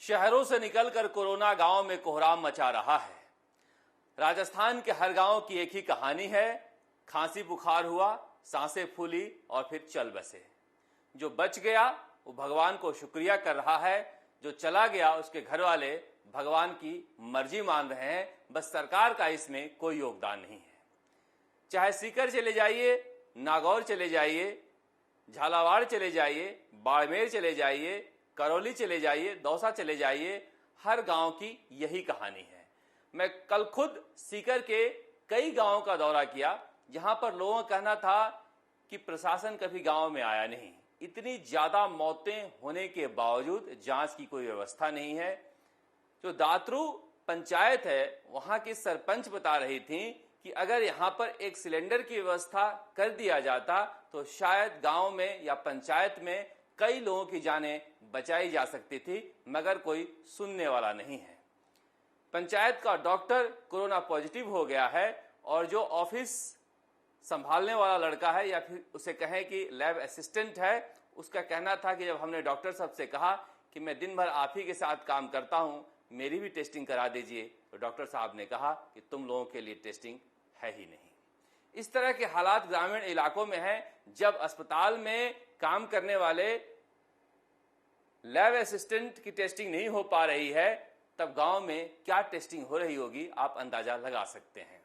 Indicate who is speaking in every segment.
Speaker 1: शहरों से निकलकर कोरोना गांव में कोहराम मचा रहा है। राजस्थान के हर गांव की एक ही कहानी है। खांसी बुखार हुआ, सांसें फूली और फिर चल बसे। जो बच गया वो भगवान को शुक्रिया कर रहा है, जो चला गया उसके घर वाले भगवान की मर्जी मान रहे हैं। बस सरकार का इसमें कोई योगदान नहीं है। चाहे सीकर चले जाइए, नागौर चले जाइए, झालावाड़ चले जाइए, बाड़मेर चले जाइए, करौली चले जाइए, दौसा चले जाइए, हर गांव की यही कहानी है। मैं कल खुद सीकर के कई गांवों का दौरा किया, जहां पर लोगों का कहना था कि प्रशासन कभी गांव में आया नहीं। इतनी ज्यादा मौतें होने के बावजूद जांच की कोई व्यवस्था नहीं है। जो दातरू पंचायत है, वहां की सरपंच बता रही थी कि अगर यहां पर एक सिलेंडर की व्यवस्था कर दिया जाता तो शायद गांव में या पंचायत में कई लोगों की जानें बचाई जा सकती थी, मगर कोई सुनने वाला नहीं है। पंचायत का डॉक्टर कोरोना पॉजिटिव हो गया है और जो ऑफिस संभालने वाला लड़का है या फिर उसे कहें कि लैब असिस्टेंट है, उसका कहना था कि जब हमने डॉक्टर साहब से कहा कि मैं दिन भर आप ही के साथ काम करता हूं, मेरी भी टेस्टिंग करा दीजिए, तो डॉक्टर साहब ने कहा कि तुम लोगों के लिए टेस्टिंग है ही नहीं। इस तरह के हालात ग्रामीण इलाकों में हैं। जब अस्पताल में काम करने वाले लैब असिस्टेंट की टेस्टिंग नहीं हो पा रही है, तब गांव में क्या टेस्टिंग हो रही होगी, आप अंदाजा लगा सकते हैं।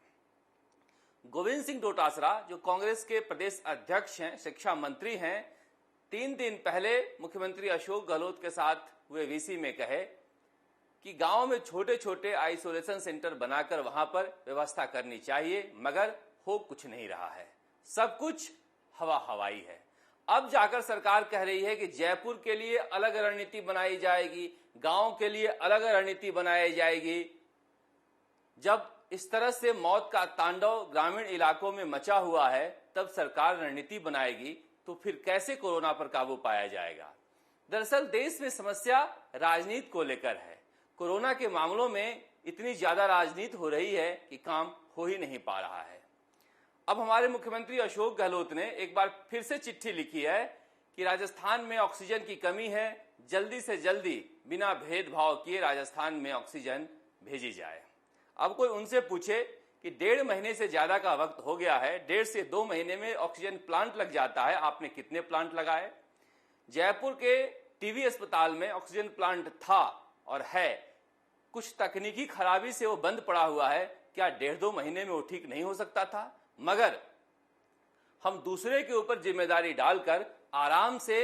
Speaker 1: गोविंद सिंह डोटासरा, जो कांग्रेस के प्रदेश अध्यक्ष हैं, शिक्षा मंत्री हैं, 3 दिन पहले मुख्यमंत्री अशोक गहलोत के साथ हुए वीसी में कहे कि गांव में छोटे छोटे आइसोलेशन सेंटर बनाकर वहां पर व्यवस्था करनी चाहिए, मगर हो कुछ नहीं रहा है। सब कुछ हवा हवाई है। अब जाकर सरकार कह रही है कि जयपुर के लिए अलग रणनीति बनाई जाएगी, गांव के लिए अलग रणनीति बनाई जाएगी। जब इस तरह से मौत का तांडव ग्रामीण इलाकों में मचा हुआ है, तब सरकार रणनीति बनाएगी तो फिर कैसे कोरोना पर काबू पाया जाएगा। दरअसल देश में समस्या राजनीति को लेकर है। कोरोना के मामलों में इतनी ज्यादा राजनीति हो रही है कि काम हो ही नहीं पा रहा है। अब हमारे मुख्यमंत्री अशोक गहलोत ने एक बार फिर से चिट्ठी लिखी है कि राजस्थान में ऑक्सीजन की कमी है, जल्दी से जल्दी बिना भेदभाव किए राजस्थान में ऑक्सीजन भेजी जाए। अब कोई उनसे पूछे कि 1.5 महीने से ज्यादा का वक्त हो गया है, 1.5 से 2 महीने में ऑक्सीजन प्लांट लग जाता है, आपने कितने प्लांट लगाए? जयपुर के टीबी अस्पताल में ऑक्सीजन प्लांट था और है, कुछ तकनीकी खराबी से वो बंद पड़ा हुआ है। क्या 1.5-2 महीने में वो ठीक नहीं हो सकता था? मगर हम दूसरे के ऊपर जिम्मेदारी डालकर आराम से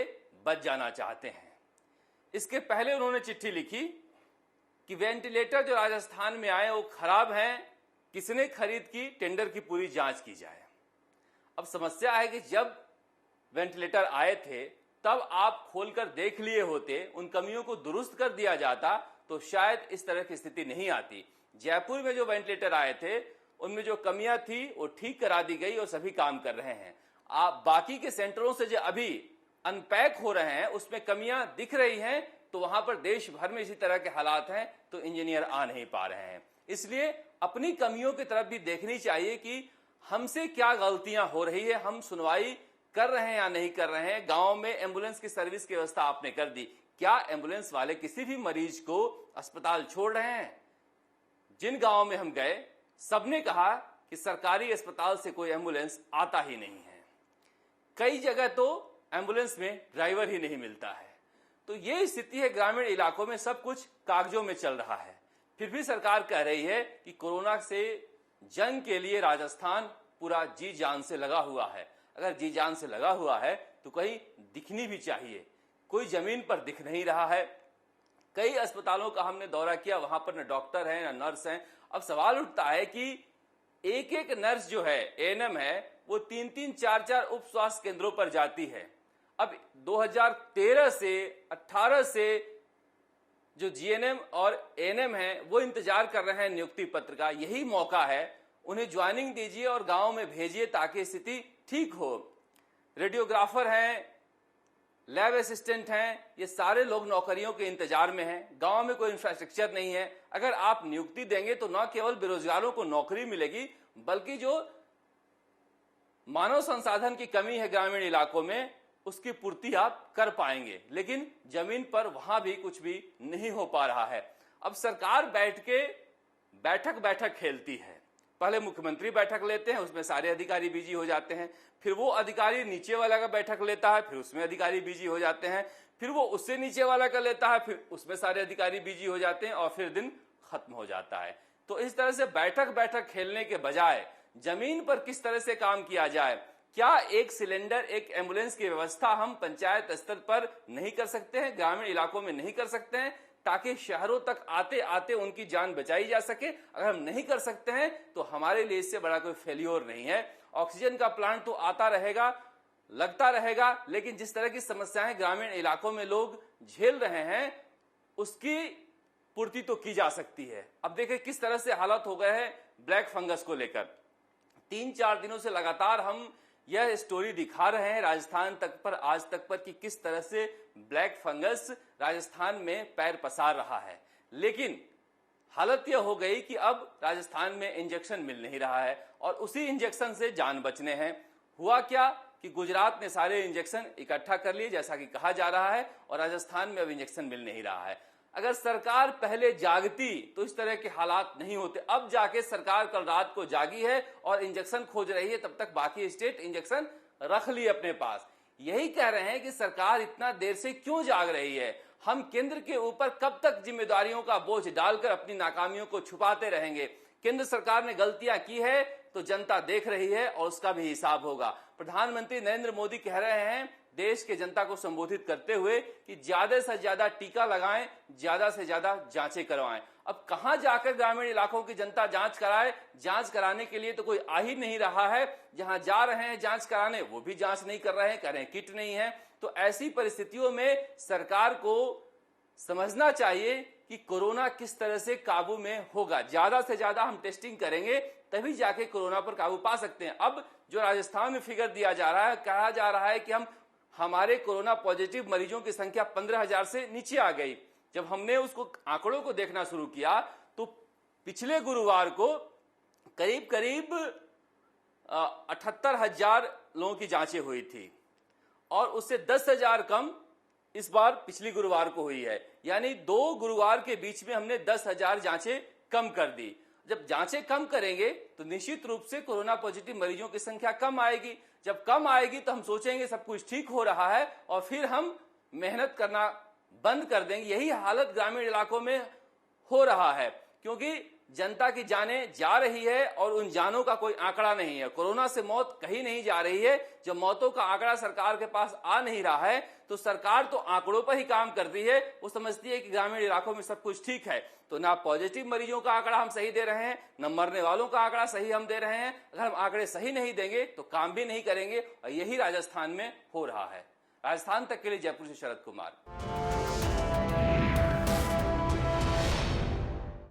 Speaker 1: बच जाना चाहते हैं। इसके पहले उन्होंने चिट्ठी लिखी कि वेंटिलेटर जो राजस्थान में आए वो खराब हैं, किसने खरीद की, टेंडर की पूरी जांच की जाए। अब समस्या है कि जब वेंटिलेटर आए थे तब आप खोलकर देख लिए होते, उन कमियों को दुरुस्त कर दिया जाता तो शायद इस तरह की स्थिति नहीं आती। जयपुर में जो वेंटिलेटर आए थे उनमें जो कमियां थी वो ठीक करा दी गई और सभी काम कर रहे हैं। आप बाकी के सेंटरों से जो अभी अनपैक हो रहे हैं उसमें कमियां दिख रही हैं, तो वहां पर देश भर में इसी तरह के हालात हैं, तो इंजीनियर आ नहीं पा रहे हैं। इसलिए अपनी कमियों की तरफ भी देखनी चाहिए कि हमसे क्या गलतियां हो रही है, हम सुनवाई कर रहे हैं या नहीं कर रहे हैं। गांव में एम्बुलेंस की सर्विस की व्यवस्था आपने कर दी, क्या एम्बुलेंस वाले किसी भी मरीज को अस्पताल छोड़ रहे हैं? जिन गांव में हम गए सबने कहा कि सरकारी अस्पताल से कोई एम्बुलेंस आता ही नहीं है। कई जगह तो एम्बुलेंस में ड्राइवर ही नहीं मिलता है। तो ये स्थिति है ग्रामीण इलाकों में, सब कुछ कागजों में चल रहा है। फिर भी सरकार कह रही है कि कोरोना से जंग के लिए राजस्थान पूरा जी जान से लगा हुआ है। अगर जी जान से लगा हुआ है तो कहीं दिखनी भी चाहिए। कोई जमीन पर दिख नहीं रहा है। कई अस्पतालों का हमने दौरा किया, वहां पर न डॉक्टर हैं न नर्स हैं। अब सवाल उठता है कि एक एक नर्स जो है, एएनएम है, वो 3-3, 4-4 उप स्वास्थ्य केंद्रों पर जाती है। अब 2013 से 18 से जो जीएनएम और एएनएम हैं वो इंतजार कर रहे हैं नियुक्ति पत्र का। यही मौका है, उन्हें ज्वाइनिंग दीजिए और गांव में भेजिए ताकि स्थिति ठीक हो। रेडियोग्राफर हैं, लैब असिस्टेंट हैं, ये सारे लोग नौकरियों के इंतजार में हैं। गांव में कोई इंफ्रास्ट्रक्चर नहीं है। अगर आप नियुक्ति देंगे तो न केवल बेरोजगारों को नौकरी मिलेगी, बल्कि जो मानव संसाधन की कमी है ग्रामीण इलाकों में उसकी पूर्ति आप कर पाएंगे, लेकिन जमीन पर वहां भी कुछ भी नहीं हो पा रहा है। अब सरकार बैठक खेलती है। पहले मुख्यमंत्री बैठक लेते हैं, उसमें सारे अधिकारी बिजी हो जाते हैं, फिर वो अधिकारी नीचे वाला का बैठक लेता है, फिर उसमें अधिकारी बिजी हो जाते हैं, फिर वो उससे नीचे वाला का लेता है, फिर उसमें सारे अधिकारी बिजी हो जाते हैं और फिर दिन खत्म हो जाता है। तो इस तरह से बैठक खेलने के बजाय जमीन पर किस तरह से काम किया जाए, क्या एक सिलेंडर, एक एम्बुलेंस की व्यवस्था हम पंचायत स्तर पर नहीं कर सकते हैं, ग्रामीण इलाकों में नहीं कर सकते हैं, ताकि शहरों तक आते आते उनकी जान बचाई जा सके? अगर हम नहीं कर सकते हैं तो हमारे लिए इससे बड़ा कोई फेल्योर नहीं है। ऑक्सीजन का प्लांट तो आता रहेगा, लगता रहेगा, लेकिन जिस तरह की समस्याएं ग्रामीण इलाकों में लोग झेल रहे हैं उसकी पूर्ति तो की जा सकती है। अब देखिए किस तरह से हालत हो गए हैं ब्लैक फंगस को लेकर। 3-4 दिनों से लगातार हम यह स्टोरी दिखा रहे हैं राजस्थान तक पर, आज तक पर, कि किस तरह से ब्लैक फंगस राजस्थान में पैर पसार रहा है। लेकिन हालत यह हो गई कि अब राजस्थान में इंजेक्शन मिल नहीं रहा है और उसी इंजेक्शन से जान बचने हैं। हुआ क्या कि गुजरात ने सारे इंजेक्शन इकट्ठा कर लिए जैसा कि कहा जा रहा है, और राजस्थान में अब इंजेक्शन मिल नहीं रहा है। अगर सरकार पहले जागती तो इस तरह के हालात नहीं होते। अब जाके सरकार कल रात को जागी है और इंजेक्शन खोज रही है, तब तक बाकी स्टेट इंजेक्शन रख लिए अपने पास। यही कह रहे हैं कि सरकार इतना देर से क्यों जाग रही है? हम केंद्र के ऊपर कब तक जिम्मेदारियों का बोझ डालकर अपनी नाकामियों को छुपाते रहेंगे? केंद्र सरकार ने गलतियां की है तो जनता देख रही है और उसका भी हिसाब होगा। प्रधानमंत्री नरेंद्र मोदी कह रहे हैं देश के जनता को संबोधित करते हुए कि ज्यादा से ज्यादा टीका लगाएं, ज्यादा से ज्यादा जांचें करवाएं। अब कहां जाकर ग्रामीण इलाकों की जनता जांच कराए? जांच कराने के लिए तो कोई आ ही नहीं रहा है। जहां जा रहे हैं जांच कराने वो भी जांच नहीं कर रहे हैं, कह रहे हैं किट नहीं है। तो ऐसी परिस्थितियों में सरकार को समझना चाहिए कि कोरोना किस तरह से काबू में होगा। ज्यादा से ज्यादा हम टेस्टिंग करेंगे तभी जाके कोरोना पर काबू पा सकते हैं। अब जो राजस्थान में फिगर दिया जा रहा है, कहा जा रहा है कि हमारे कोरोना पॉजिटिव मरीजों की संख्या 15,000 से नीचे आ गई। जब हमने उसको आंकड़ों को देखना शुरू किया तो पिछले गुरुवार को करीब 78,000 लोगों की जांचें हुई थी और उससे 10,000 कम इस बार पिछली गुरुवार को हुई है। यानी 2 गुरुवार के बीच में हमने 10,000 जांचें कम कर दी। जब जांचें कम करेंगे तो निश्चित रूप से कोरोना पॉजिटिव मरीजों की संख्या कम आएगी। जब कम आएगी तो हम सोचेंगे सब कुछ ठीक हो रहा है और फिर हम मेहनत करना बंद कर देंगे। यही हालत ग्रामीण इलाकों में हो रहा है, क्योंकि जनता की जानें जा रही है और उन जानों का कोई आंकड़ा नहीं है। कोरोना से मौत कहीं नहीं जा रही है। जब मौतों का आंकड़ा सरकार के पास आ नहीं रहा है तो सरकार तो आंकड़ों पर ही काम करती है। वो समझती है कि ग्रामीण इलाकों में सब कुछ ठीक है। तो ना पॉजिटिव मरीजों का आंकड़ा हम सही दे रहे हैं, न मरने वालों का आंकड़ा सही हम दे रहे हैं। अगर हम आंकड़े सही नहीं देंगे तो काम भी नहीं करेंगे और यही राजस्थान में हो रहा है। राजस्थान तक के लिए जयपुर से शरद कुमार।